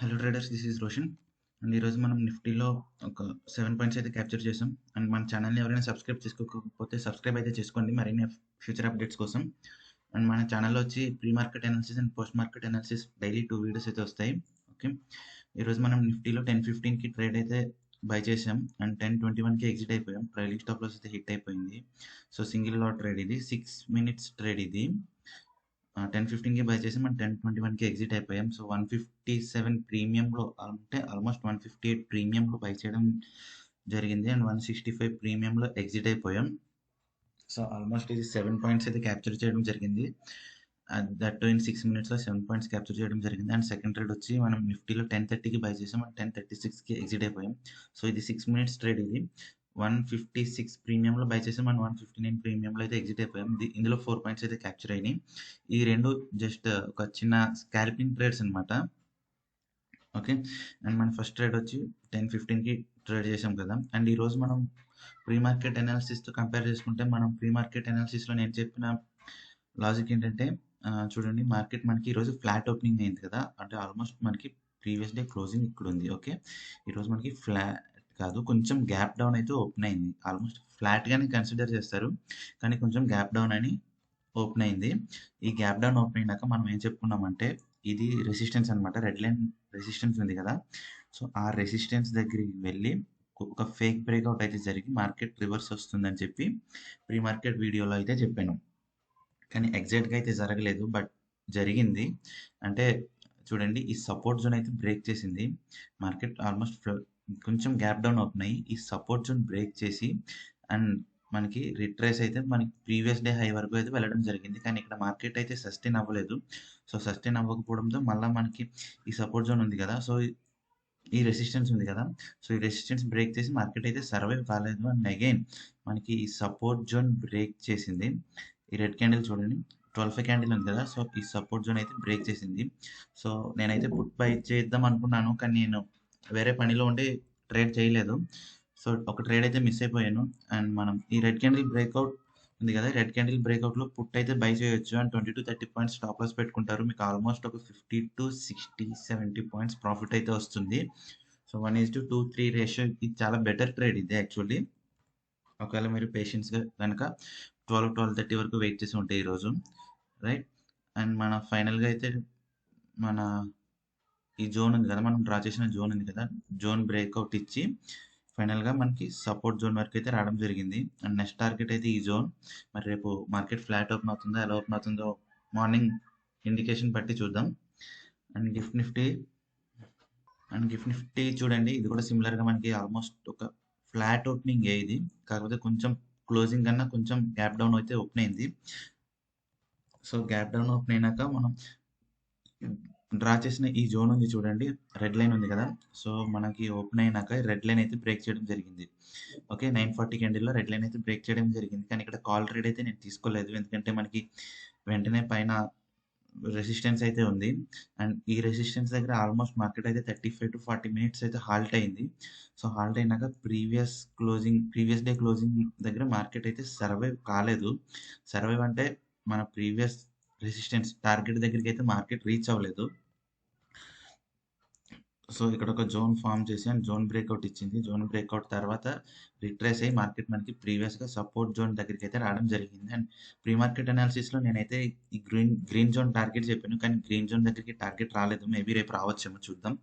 Hello traders, this is Roshan. And ఈరోజు మనం నిఫ్టీలో ఒక 7 పాయింట్స్ అయితే క్యాప్చర్ చేసాం. అండ్ మన ఛానల్ని ఎవరైనా సబ్స్క్రైబ్ చేసుకోకపోతే సబ్స్క్రైబ్ అయితే చేసుకోండి మరిన్ని ఫ్యూచర్ అప్డేట్స్ కోసం. అండ్ మన ఛానల్లో వచ్చి pre market analysis and post market analysis daily 2 videos అయితే వస్తాయి. ఓకే, ఈరోజు మనం నిఫ్టీలో 10:15కి ట్రేడ్ అయితే బై చేసాం అండ్ 10:21కి ఎగ్జిట్ అయిపోయాం. ట్రైలింగ్ స్టాప్ లాస్ అయితే హిట్ అయిపోయింది. సో సింగిల్ లాట్ ట్రేడ్ ఇది, 6 minutes ట్రేడ్ ఇది. 10:15కి బై చేసి మనం 10:21కి ఎగ్జిట్ అయిపోయాం. సో 157 ప్రీమియంలో, అంటే ఆల్మోస్ట్ 158 ప్రీమియంలో బై చేయడం జరిగింది అండ్ 165 ప్రీమియంలో ఎగ్జిట్ అయిపోయాం. సో ఆల్మోస్ట్ ఇది 7 పాయింట్స్ అయితే క్యాప్చర్ చేయడం జరిగింది. దట్ ఇన్ 6 minutesలో 7 పాయింట్స్ క్యాప్చర్ చేయడం జరిగింది. అండ్ సెకండ్ ట్రేడ్ వచ్చి మనం నిఫ్టీలో 10:30కి బై చేసాం అండ్ 10:36కి ఎగ్జిట్ అయిపోయాం. సో ఇది 6 minutes ట్రేడ్ ఇది. 156 ప్రీమియంలో బై చేసాం అండ్ 159 ప్రీమియంలో అయితే ఎగ్జిట్ అయిపోయాం. ఇందులో 4 పాయింట్స్ అయితే క్యాప్చర్ అయినాయి. ఈ రెండు జస్ట్ ఒక చిన్న స్కాల్పింగ్ ట్రేడ్స్ అనమాట. ఓకే, అండ్ మన ఫస్ట్ ట్రేడ్ వచ్చి 10:15కి ట్రేడ్ చేసాం కదా. అండ్ ఈరోజు మనం ప్రీ మార్కెట్ అనాలిసిస్తో కంపేర్ చేసుకుంటే, మనం ప్రీ మార్కెట్ అనాలిసిస్లో నేను చెప్పిన లాజిక్ ఏంటంటే, చూడండి, మార్కెట్ మనకి ఈరోజు ఫ్లాట్ ఓపెనింగ్ అయింది కదా. అంటే ఆల్మోస్ట్ మనకి ప్రీవియస్ డే క్లోజింగ్ ఇక్కడ ఉంది. ఓకే, ఈరోజు మనకి ఫ్లాట్ కాదు, కొంచెం గ్యాప్ డౌన్ అయితే ఓపెన్ అయింది. ఆల్మోస్ట్ ఫ్లాట్గానే కన్సిడర్ చేస్తారు, కానీ కొంచెం గ్యాప్ డౌన్ అని ఓపెన్ అయింది. ఈ గ్యాప్ డౌన్ ఓపెన్ అయినాక మనం ఏం చెప్పుకున్నామంటే, ఇది రెసిస్టెన్స్ అనమాట. రెడ్ లైన్ రెసిస్టెన్స్ ఉంది కదా. సో ఆ రెసిస్టెన్స్ దగ్గరికి వెళ్ళి ఒక ఫేక్ బ్రేక్అవుట్ అయితే జరిగి మార్కెట్ రివర్స్ వస్తుందని చెప్పి ప్రీ మార్కెట్ వీడియోలో అయితే చెప్పాను. కానీ ఎగ్జాక్ట్గా అయితే జరగలేదు, బట్ జరిగింది. అంటే చూడండి, ఈ సపోర్ట్ జోన్ అయితే బ్రేక్ చేసింది. మార్కెట్ ఆల్మోస్ట్ కొంచెం గ్యాప్ డౌన్ ఓపెన్ అయ్యి ఈ సపోర్ట్ జోన్ బ్రేక్ చేసి అండ్ మనకి రిట్రేస్ అయితే మనకి ప్రీవియస్ డే హై వరకు అయితే వెళ్ళడం జరిగింది. కానీ ఇక్కడ మార్కెట్ అయితే సస్టైన్ అవ్వలేదు. సో సస్టైన్ అవ్వకపోవడంతో మళ్ళీ మనకి ఈ సపోర్ట్ జోన్ ఉంది కదా, సో ఈ రెసిస్టెన్స్ ఉంది కదా, సో ఈ రెసిస్టెన్స్ బ్రేక్ చేసి మార్కెట్ అయితే సర్వైవ్ కాలేదు. అండ్ అగైన్ మనకి ఈ సపోర్ట్ జోన్ బ్రేక్ చేసింది. ఈ రెడ్ క్యాండిల్ చూడండి, 12 క్యాండిల్ ఉంది కదా, సో ఈ సపోర్ట్ జోన్ అయితే బ్రేక్ చేసింది. సో నేనైతే పుట్ బై చేద్దాం అనుకున్నాను, కానీ నేను వేరే పనిలో ఉండి ట్రేడ్ చేయలేదు. సో ఒక ట్రేడ్ అయితే మిస్ అయిపోయాను. అండ్ మనం ఈ రెడ్ క్యాండిల్ బ్రేక్అవుట్ ఉంది కదా, రెడ్ క్యాండిల్ బ్రేక్అవుట్లో పుట్ అయితే బై చేయొచ్చు. And 20 to 30 points stop loss పెట్టుకుంటారు, మీకు ఆల్మోస్ట్ ఒక 50 to 60 70 పాయింట్స్ ప్రాఫిట్ అయితే వస్తుంది. సో 1:2-3 రేషియో, ఇది చాలా బెటర్ ట్రేడ్ ఇది యాక్చువల్లీ. ఒకవేళ మీరు పేషెన్స్గా కనుక 12-12:30 వరకు వెయిట్ చేసి ఉంటే ఈరోజు, రైట్. అండ్ మన ఫైనల్గా అయితే మన ఈ జోన్ ఉంది కదా, మనం డ్రా చేసిన జోన్ ఉంది కదా, జోన్ బ్రేక్అవుట్ ఇచ్చి ఫైనల్గా మనకి సపోర్ట్ జోన్ వరకు అయితే రావడం జరిగింది. అండ్ నెక్స్ట్ టార్గెట్ అయితే ఈ జోన్. మరి రేపు మార్కెట్ ఫ్లాట్ ఓపెన్ అవుతుందో ఎలా ఓపెన్ అవుతుందో మార్నింగ్ ఇండికేషన్ బట్టి చూద్దాం. అండ్ గిఫ్ట్ నిఫ్టీ చూడండి, ఇది కూడా సిమిలర్గా మనకి ఆల్మోస్ట్ ఒక ఫ్లాట్ ఓపెనింగ్ ఇది, కాకపోతే కొంచెం క్లోజింగ్ కన్నా కొంచెం గ్యాప్ డౌన్ అయితే ఓపెన్ అయింది. సో గ్యాప్ డౌన్ ఓపెన్ అయినాక మనం డ్రా చేసిన ఈ జోన్ ఉంది చూడండి, రెడ్ లైన్ ఉంది కదా, సో మనకి ఓపెన్ అయినాక రెడ్ లైన్ అయితే బ్రేక్ చేయడం జరిగింది. ఓకే, 9:40 క్యాండిల్లో రెడ్ లైన్ అయితే బ్రేక్ చేయడం జరిగింది. కానీ ఇక్కడ కాల్ ట్రేడ్ అయితే నేను తీసుకోలేదు, ఎందుకంటే మనకి వెంటనే పైన రెసిస్టెన్స్ అయితే ఉంది. అండ్ ఈ రెసిస్టెన్స్ దగ్గర ఆల్మోస్ట్ మార్కెట్ అయితే 35 to 40 minutes అయితే హాల్ట్ అయింది. సో హాల్ట్ అయినాక ప్రీవియస్ డే క్లోజింగ్ దగ్గర మార్కెట్ అయితే సర్వైవ్ కాలేదు. సర్వైవ్ అంటే మన ప్రీవియస్ రెసిస్టెన్స్ టార్గెట్ దగ్గరికి అయితే మార్కెట్ రీచ్ అవ్వలేదు. సో ఇక్కడ ఒక జోన్ ఫామ్ చేసి అండ్ జోన్ బ్రేక్అవుట్ ఇచ్చింది. జోన్ బ్రేక్అవుట్ తర్వాత రిట్రేస్ అయ్యి మార్కెట్ మనకి ప్రీవియస్గా సపోర్ట్ జోన్ దగ్గరికి అయితే రావడం జరిగింది. అండ్ ప్రీ మార్కెట్ అనాలిసిస్లో నేనైతే ఈ గ్రీన్ జోన్ టార్గెట్ చెప్పాను, కానీ గ్రీన్ జోన్ దగ్గరికి టార్గెట్ రాలేదు. మేబీ రేపు రావచ్చేమో, చూద్దాం.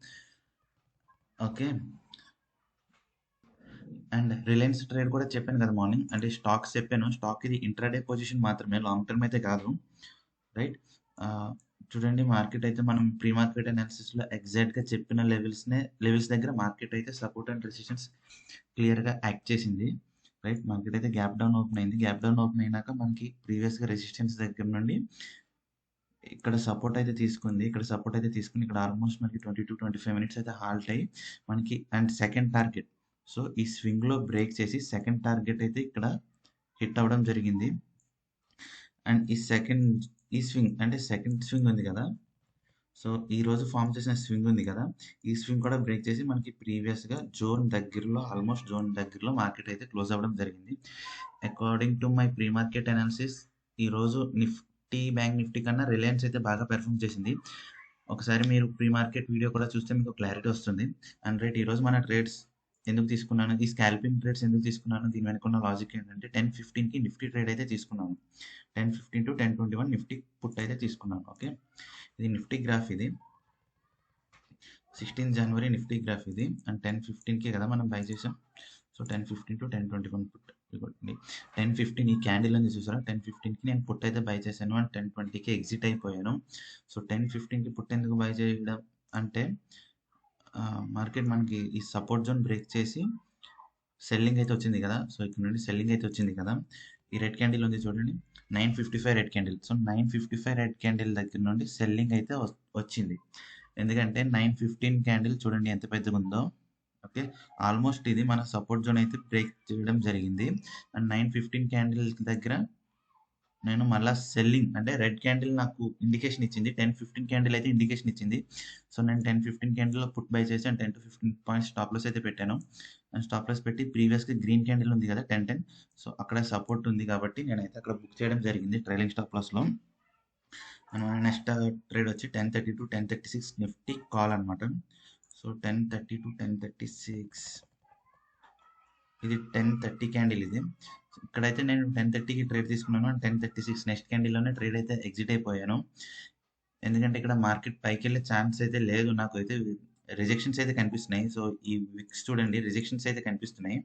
ఓకే, అండ్ రిలయన్స్ ట్రేడ్ కూడా చెప్పాను కదా మార్నింగ్, అంటే స్టాక్స్ చెప్పాను. స్టాక్ ఇది ఇంట్రాడే పొజిషన్ మాత్రమే, లాంగ్ టర్మ్ అయితే కాదు, రైట్. చూడండి, మార్కెట్ అయితే మనం ప్రీ మార్కెట్ అనాలిసిస్లో ఎగ్జాక్ట్గా చెప్పిన లెవెల్స్ దగ్గర మార్కెట్ అయితే సపోర్ట్ అండ్ రెసిస్టెన్స్ క్లియర్గా యాక్ట్ చేసింది, రైట్. మార్కెట్ అయితే గ్యాప్ డౌన్ ఓపెన్ అయింది. గ్యాప్ డౌన్ ఓపెన్ అయినాక మనకి ప్రీవియస్గా రెసిస్టెన్స్ దగ్గర నుండి ఇక్కడ సపోర్ట్ అయితే తీసుకుని ఇక్కడ ఆల్మోస్ట్ మనకి 20-25 minutes అయితే హాల్ట్ అయ్యి మనకి అండ్ సెకండ్ టార్గెట్, సో ఈ స్వింగ్లో బ్రేక్ చేసి సెకండ్ టార్గెట్ అయితే ఇక్కడ హిట్ అవ్వడం జరిగింది. అండ్ ఈ సెకండ్ స్వింగ్ ఉంది కదా, సో ఈ రోజు ఫామ్ చేసిన స్వింగ్ ఉంది కదా, ఈ స్వింగ్ కూడా బ్రేక్ చేసి మనకి ప్రీవియస్గా ఆల్మోస్ట్ జోన్ దగ్గరలో మార్కెట్ అయితే క్లోజ్ అవ్వడం జరిగింది. According to my pre market analysis, ఈరోజు బ్యాంక్ నిఫ్టీ కన్నా రిలయన్స్ అయితే బాగా పెర్ఫామ్ చేసింది. ఒకసారి మీరు ప్రీ మార్కెట్ వీడియో కూడా చూస్తే మీకు క్లారిటీ వస్తుంది. అండ్ ఈరోజు మన ట్రేడ్స్ ఎందుకు తీసుకున్నాను, ఈ స్కాల్పింగ్ ట్రేడ్స్ ఎందుకు తీసుకున్నాను, దీని వెనక ఉన్న లాజిక్ ఏంటంటే 10:15కి నిఫ్టీ ట్రేడ్ అయితే తీసుకున్నాను. 10:15 to 10:21 నిఫ్టీ పుట్ అయితే తీసుకున్నాను. ఓకే, ఇది నిఫ్టీ గ్రాఫ్, ఇది 16 జనవరి నిఫ్టీ గ్రాఫ్ ఇది. అండ్ 10:15కి కదా మనం బై చేసాం. So 10:15 to 10:21 put. 10:15 ఈ క్యాండిల్ అని చూసారా, 10:15కి నేను పుట్ అయితే బై చేశాను అండ్ 10:20కి ఎగ్జిట్ అయిపోయాను. సో 10:15కి పుట్ ఎందుకు బై చేయడం అంటే మార్కెట్ మనకి ఈ సపోర్ట్ జోన్ బ్రేక్ చేసి సెల్లింగ్ అయితే వచ్చింది కదా. సో ఇక్కడ నుండి సెల్లింగ్ అయితే వచ్చింది కదా. ఈ రెడ్ క్యాండిల్ ఉంది చూడండి, 9:55 red candle. So 9:55 red candle దగ్గర నుండి సెల్లింగ్ అయితే వచ్చింది. ఎందుకంటే 9:15 క్యాండిల్ చూడండి ఎంత పెద్దగా ఉందో. ఓకే, ఆల్మోస్ట్ ఇది మన సపోర్ట్ జోన్ అయితే బ్రేక్ చేయడం జరిగింది. అండ్ 9:15 క్యాండిల్ దగ్గర నేను మళ్ళీ సెల్లింగ్ అంటే రెడ్ క్యాండిల్ నాకు ఇండికేషన్ ఇచ్చింది, 10:15 క్యాండిల్ అయితే ఇండికేషన్ ఇచ్చింది. సో నేను 10:15 క్యాండిల్లో పుట్ బై చేసి 10 to 15 పాయింట్స్ స్టాప్ లాస్ అయితే పెట్టాను. అండ్ స్టాప్ లాస్ పెట్టి ప్రీవియస్గా గ్రీన్ క్యాండిల్ ఉంది కదా 10:10, సో అక్కడ సపోర్ట్ ఉంది కాబట్టి నేనైతే అక్కడ బుక్ చేయడం జరిగింది ట్రైలింగ్ స్టాప్ లాస్లో. అండ్ మన నెక్స్ట్ ట్రేడ్ వచ్చి 10:30 to 10:36 నిఫ్టీ కాల్ అనమాట. సో 10:30 to 10:36 ఇది 10:30 క్యాండిల్ ఇది. ఇక్కడైతే నేను 10:30కి ట్రేడ్ తీసుకున్నాను అండ్ 10:36 నెక్స్ట్ క్యాండిల్లోనే ట్రేడ్ అయితే ఎగ్జిట్ అయిపోయాను. ఎందుకంటే ఇక్కడ మార్కెట్ పైకి వెళ్ళే ఛాన్స్ అయితే లేదు, నాకు అయితే రిజెక్షన్స్ అయితే కనిపిస్తున్నాయి. సో ఈ విక్స్ చూడండి, రిజెక్షన్స్ అయితే కనిపిస్తున్నాయి.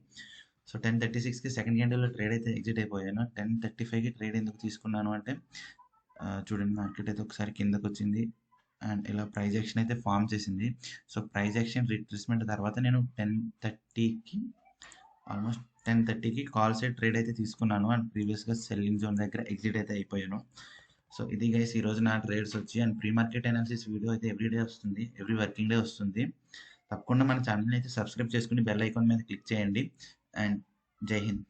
సో 10:36కి సెకండ్ క్యాండిల్లో ట్రేడ్ అయితే ఎగ్జిట్ అయిపోయాను. 10:35కి ట్రేడ్ ఎందుకు తీసుకున్నాను అంటే చూడండి మార్కెట్ అయితే ఒకసారి కిందకు వచ్చింది అండ్ ఇలా ప్రైజ్ యాక్షన్ అయితే ఫామ్ చేసింది. సో ప్రైజ్ యాక్షన్ రిట్రేస్మెంట్ తర్వాత నేను 10:30కి ఆల్మోస్ట్ 10:30కి కాల్ సైడ్ ట్రేడ్ అయితే తీసుకున్నాను అండ్ ప్రీవియస్గా సెల్లింగ్ జోన్ దగ్గర ఎగ్జిట్ అయితే అయిపోయాను. సో ఇది గైస్ ఈరోజు నా ట్రేడ్స్ వచ్చి. And pre market analysis video అయితే ఎవ్రీ డే వస్తుంది, ఎవ్రీ వర్కింగ్ డే వస్తుంది. తప్పకుండా మన ఛానల్ని అయితే సబ్స్క్రైబ్ చేసుకుని బెల్ ఐకాన్ మీద క్లిక్ చేయండి. అండ్ జై హింద్.